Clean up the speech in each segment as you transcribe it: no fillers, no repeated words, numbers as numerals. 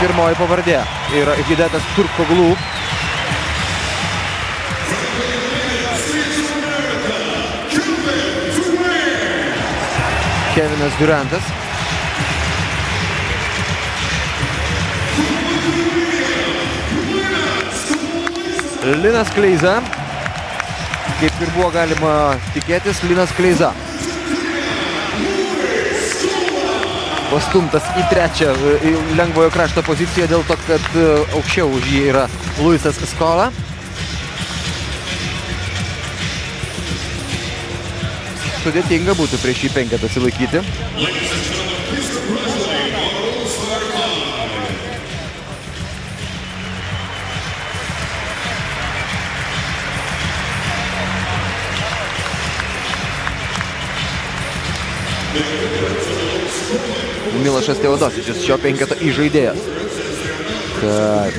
pirmoji pavardė yra Hidetas Turkoglu. Kevinas Durantas. Linas Kleiza. Kaip ir buvo galima tikėtis, Linas Kleiza pastumtas į trečią lengvojo krašto poziciją dėl to, kad aukščiau už jį yra Luisas Skola. Sudėtinga būtų prieš šį penketą atsilaikyti. Milošas Teodosičius, šio penketo įžaidėjas. Kad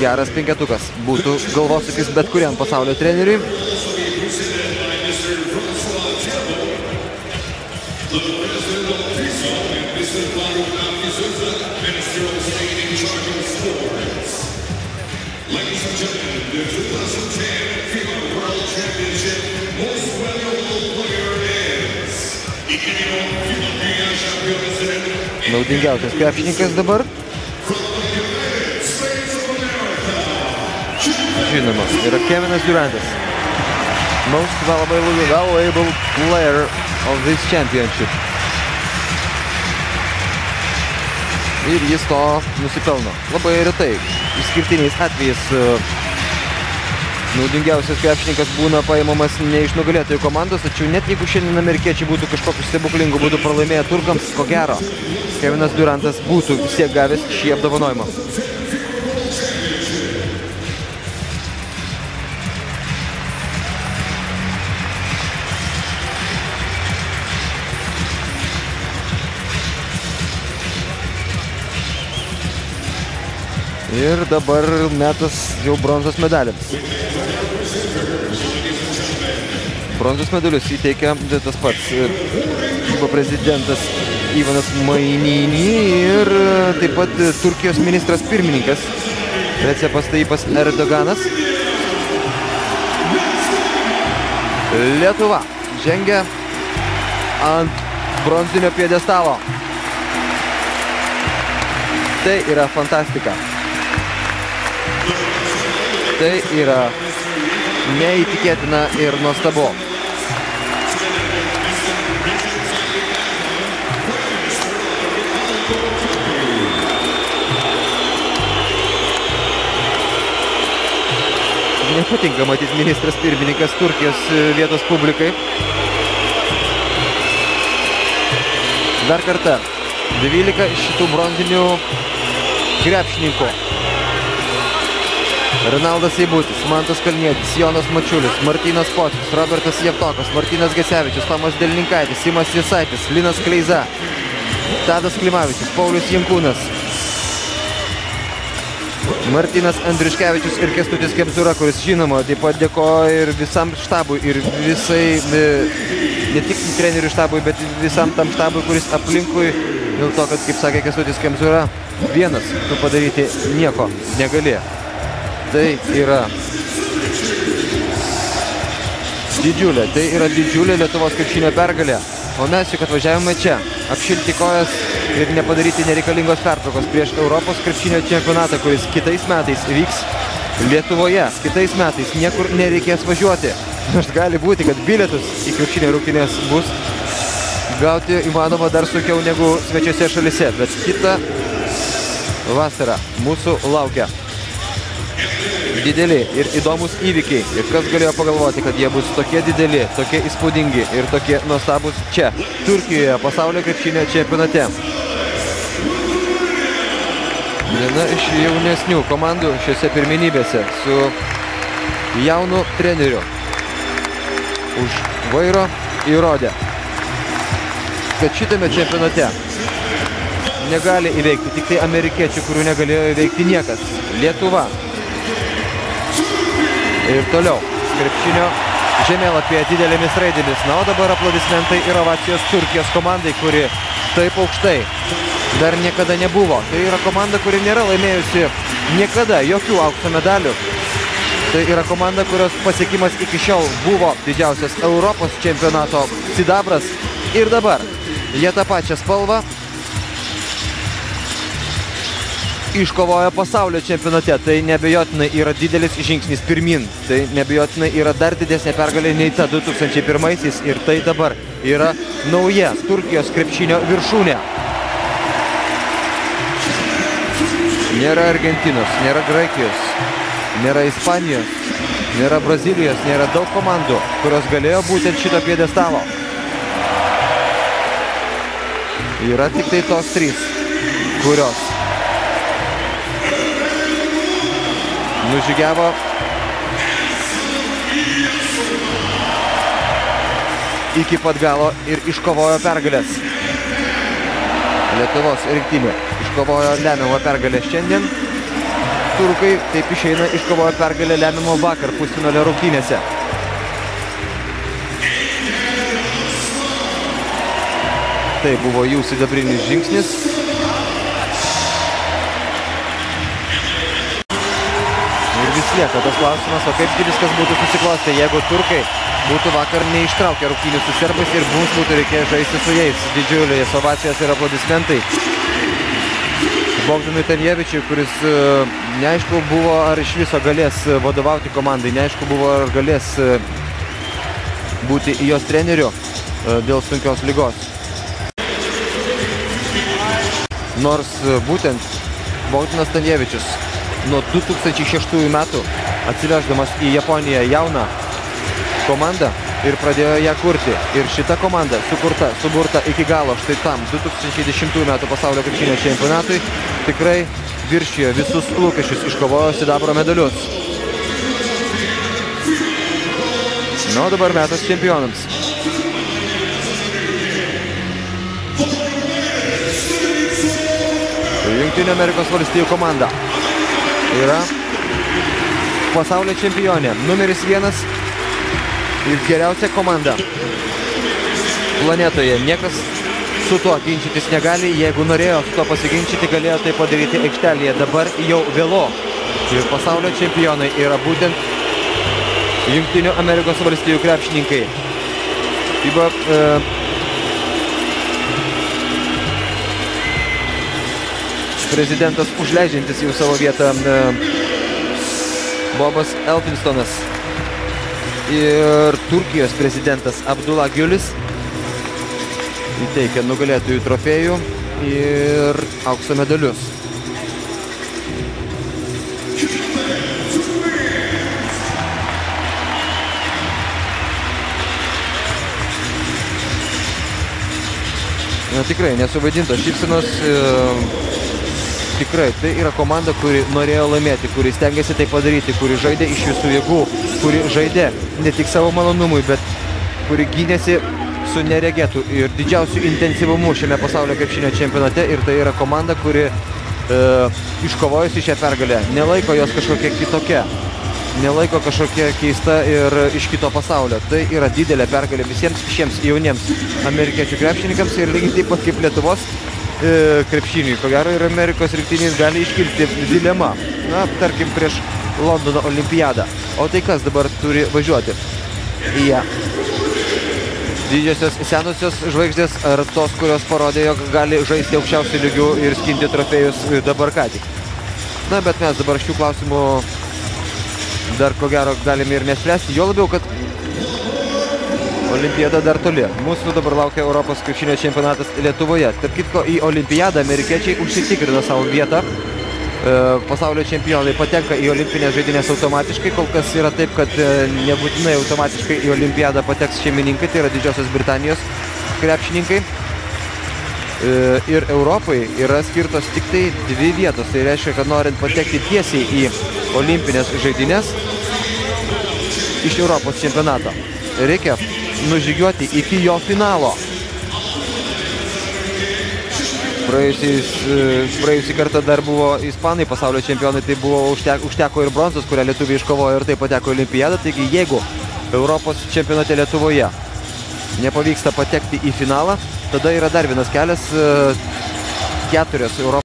geras penketukas būtų galvosūkis bet kuriam pasaulio treneriui. Naudingiausias krepšininkas dabar. Žinoma, yra Kevinas Durantas. Most valuable player of this championship. Ir jis to nusipelno. Labai retai, išskirtiniais atvejais naudingiausias krepšininkas būna paimamas ne iš nugalėtojų komandos, tačiau net jeigu šiandien amerikiečiai būtų kažkokiu stebuklingu būdu pralaimėję turkams, ko gero, Kevinas Durantas būtų vis tiek gavęs šį apdovanojimą. Ir dabar metas jau bronzos medaliams. Bronzos medalius įteikia tas pats prezidentas Ivanas Mainini ir taip pat Turkijos ministras pirmininkas Recepas Tayyipas Erdoganas. Lietuva žengia ant bronzinio pjedestalo. Tai yra fantastika. Tai yra neįtikėtina ir nuostabu. Nepatinka matyti ministras pirmininkas Turkijos vietos publikai. Dar kartą 12 šitų bronzinių krepšininkų. Renaldas Seibutis, Mantas Kalnietis, Jonas Mačiulis, Martynas Pocius, Robertas Jevtokas, Martynas Gesevičius, Tomas Delninkaitis, Simas Jasaitis, Linas Kleiza, Tadas Klimavičius, Paulius Jankūnas, Martynas Andriuškevičius ir Kęstutis Kemzūra, kuris žinoma taip pat dėkoja ir visam štabui ir visai, ne tik trenerių štabui, bet visam tam štabui, kuris aplinkui, dėl to, kad, kaip sakė Kęstutis Kemzūra, vienas tu padaryti nieko negali. Tai yra didžiulė Lietuvos krepšinio pergalė. O mes juk atvažiavome čia, apšilti kojas ir nepadaryti nereikalingos pertraukos prieš Europos krepšinio čempionatą, kuris kitais metais vyks Lietuvoje. Kitais metais niekur nereikės važiuoti. Nors gali būti, kad bilietus į krepšinio rungtynes bus gauti įmanoma dar sunkiau negu svečiose šalise. Bet kitą vasarą mūsų laukia dideli ir įdomus įvykiai. Ir kas galėjo pagalvoti, kad jie bus tokie dideli, tokie įspūdingi ir tokie nuostabus čia, Turkijoje, pasaulio krepšinio čempionate. Viena iš jaunesnių komandų šiose pirmenybėse su jaunu treneriu už vairo įrodė, kad šitame čempionate negali įveikti tik tai amerikiečių, kurių negalėjo įveikti niekas. Lietuva. Ir toliau krepšinio žemėlapyje didelėmis raidėmis. Na, o dabar aplodismentai ir ovacijos Turkijos komandai, kuri taip aukštai dar niekada nebuvo. Tai yra komanda, kuri nėra laimėjusi niekada jokių aukso medalių. Tai yra komanda, kurios pasiekimas iki šiol buvo didžiausias Europos čempionato sidabras. Ir dabar jie tą pačią spalvą iškovojo pasaulio čempionate. Tai neabejotinai yra didelis žingsnis pirmin. Tai neabejotinai yra dar didesnė pergalė nei ta 2001-aisiais. Ir tai dabar yra nauja Turkijos krepšinio viršūnė. Nėra Argentinos, nėra Graikijos, nėra Ispanijos, nėra Brazilijos, nėra daug komandų, kurios galėjo būti ant šito pjedestalo. Yra tik tai tos trys, kurios nužygiavo iki pat galo ir iškovojo pergalės. Lietuvos rinktinė iškovojo lemiamą pergalę šiandien. Turkai taip išeina iškovojo pergalę lemiamo vakar pusfinalio rungtynėse. Tai buvo jų sidabrinis žingsnis. Ir vis lieka tas klausimas, o kaipgi viskas būtų susiklostę, jeigu turkai būtų vakar neištraukę rungtynių su serbais ir mums būtų reikėję žaisti su jais. Didžiulės ovacijos ir aplodismentai Bogdanui Tanjevičiui, kuris neaišku buvo, ar iš viso galės vadovauti komandai, neaišku buvo, ar galės būti jos treneriu dėl sunkios ligos. Nors būtent Bogdanas Tanjevičius nuo 2006 metų atsiveždamas į Japoniją jauną komandą ir pradėjo ją kurti. Ir šita komanda suburta iki galo štai tam 2010 metų pasaulio krepšinio čempionatui tikrai viršijo visus lūkesčius, iškovojo sidabro medalius. Na, o dabar metas čempionams. Jungtinių Amerikos valstijų komanda yra pasaulio čempionė. Numeris 1 ir geriausia komanda planetoje. Niekas su tuo ginčytis negali. Jeigu norėjo su tuo pasiginčyti, galėjo tai padaryti aikštelėje. Dabar jau vėlo. Ir pasaulio čempionai yra būtent Jungtinių Amerikos valstijų krepšininkai. FIBA prezidentas užleidžiantis jau savo vietą Bobas Elphinstonas ir Turkijos prezidentas Abdullah Gülis įteikia nugalėtojų trofėjų ir aukso medalius. Na, tikrai nesuvaidintos šypsenos. Tikrai, tai yra komanda, kuri norėjo laimėti, kuri stengiasi tai padaryti, kuri žaidė iš visų jėgų, kuri žaidė ne tik savo malonumui, bet kuri gynėsi su neregėtų ir didžiausiu intensyvumu šiame pasaulio krepšinio čempionate. Ir tai yra komanda, kuri iškovojusi šią pergalę nelaiko jos kažkokia kitokia, nelaiko kažkokia keista ir iš kito pasaulio. Tai yra didelė pergalė visiems šiems jauniems amerikiečių krepšininkams ir lygiai taip pat kaip Lietuvos krepšiniui. Ko gero ir Amerikos rinktinės gali iškilti dilema. Na, tarkim, prieš Londono olimpiadą. O tai kas dabar turi važiuoti į ją? Didžiosios senosios žvaigždės ar tos, kurios parodė, jog gali žaisti aukščiausių lygių ir skinti trofėjus dabar ką tik? Na, bet mes dabar šių klausimų dar ko gero galime ir nespręsti. Jo labiau, kad olimpiada dar toli. Mūsų dabar laukia Europos krepšinio čempionatas Lietuvoje. Tarp kitko, į olimpiadą amerikiečiai užsitikrino savo vietą. Pasaulio čempionai patenka į olimpinės žaidynės automatiškai. Kol kas yra taip, kad nebūtinai automatiškai į olimpiadą pateks šeimininkai, tai yra Didžiosios Britanijos krepšininkai. Ir Europai yra skirtos tik tai 2 vietos. Tai reiškia, kad norint patekti tiesiai į olimpinės žaidynės iš Europos čempionato, reikia nužygiuoti iki jo finalo. Praėjusį kartą dar buvo ispanai pasaulio čempionai, tai buvo užteko ir bronzos, kurią lietuviai iškovojo ir tai pateko į olimpiadą. Taigi jeigu Europos čempionate Lietuvoje nepavyksta patekti į finalą, tada yra dar vienas kelias 4 Europos